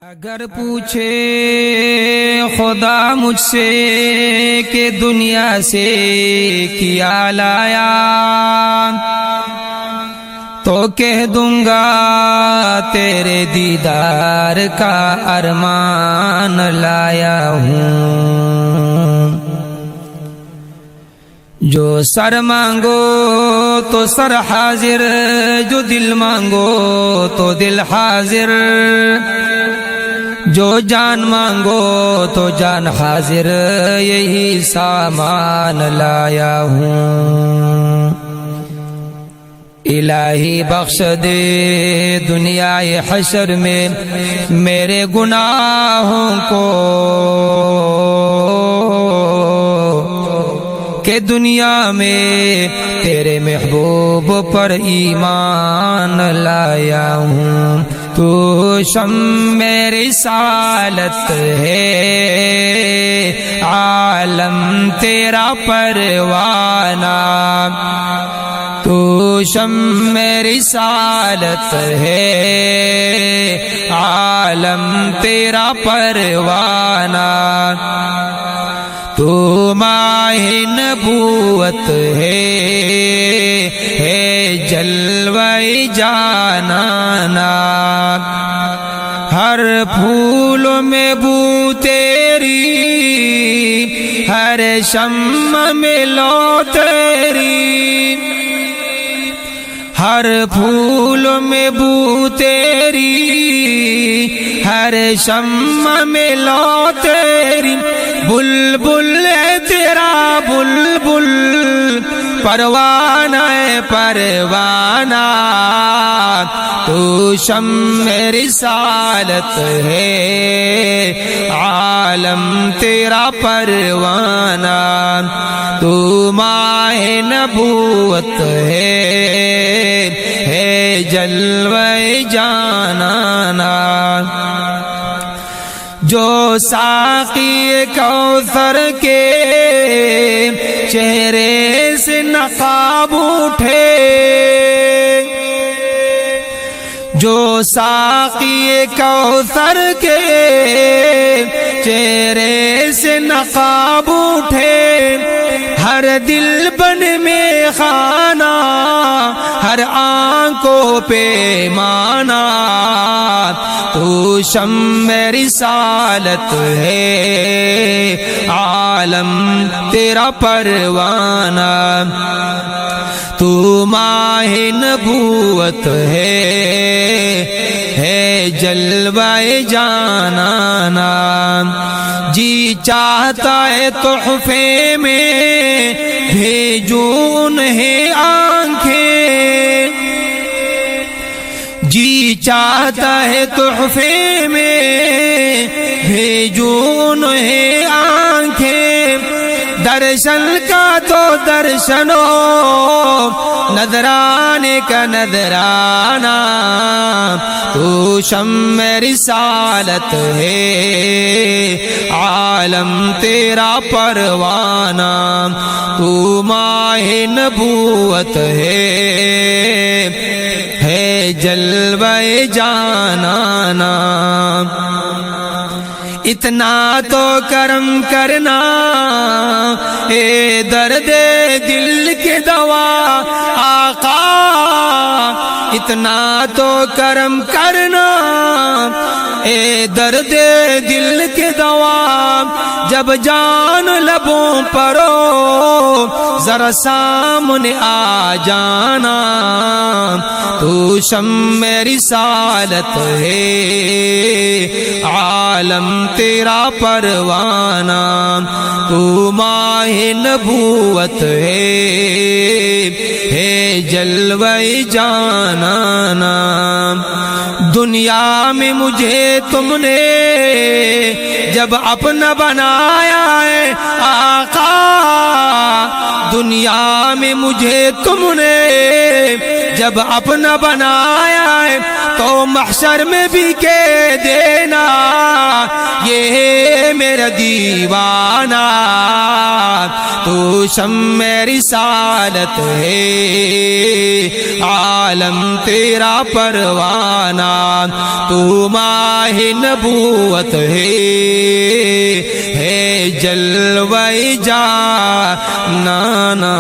اگر پوچھے خدا مجھ سے کہ دنیا سے کیا لایا تو کہہ دوں گا تیرے دیدار کا ارمان لایا ہوں۔ جو سر مانگو تو سر حاضر، جو دل مانگو تو دل حاضر، جو جان مانگو تو جان حاضر، یہی سامان لایا ہوں۔ الہی بخش دے دنیا حشر میں میرے گناہوں کو، کہ دنیا میں تیرے محبوب پر ایمان لایا ہوں۔ تو شمع رسالت ہے، عالم تیرا پروانہ، تو شمع رسالت ہے، عالم تیرا پروانہ، تو ماہ نبوت ہے جلوہ جانانا، ہر پھول میں بو تیری، ہر شمع میں لو تیری، ہر پھول میں بو تیری، ہر شمع میں لو تیری، بلبل ہے تیرا بلبل، پروانہ ہے پروانہ، تو شمع رسالت ہے، عالم تیرا پروانہ، تو ماہ نبوت ہے جلوہ جانانا، جو ساقی کوثر کے چہرے سے نقاب اٹھے، جو ساقی کوثر کے چہرے سے نقاب اٹھے، ہر دل بن میں خانہ، ہر آنکھوں پہ مانا، تو شمع رسالت ہے، عالم تیرا پروانہ، تو ماہ نبوت ہے جلوہ جانانا، جی چاہتا ہے تحفے میں بھیجوں انہیں آنکھیں، جی چاہتا ہے تحفے میں بھیجوں انہیں آنکھیں، درشن کا تو درشن ہو، نذرانے کا نذرانہ، تو شمع رسالت ہے، عالم تیرا پروانہ، تو ماہ نبوت ہے جلوہ جانانا، اتنا تو کرم کرنا اے درد دل کے دوا آقا، اتنا تو کرم کرنا اے درد دل کے دوا، جب جان لبوں پر ہو ذرا سامنے آ جانا، تو شمع رسالت ہے، عالم تیرا پروانہ، تو ماہ نبوت ہے جلوہ جانانا، دنیا میں مجھے تم نے جب اپنا بنایا ہے آقا، دنیا میں مجھے تم نے جب اپنا بنایا ہے، تو محشر میں بھی کہہ دینا یہ ہے میرا دیوانہ، تو شمع رسالت ہے عالم تیرا پروانہ تو ماہ نبوت ہے جلوہ جانانا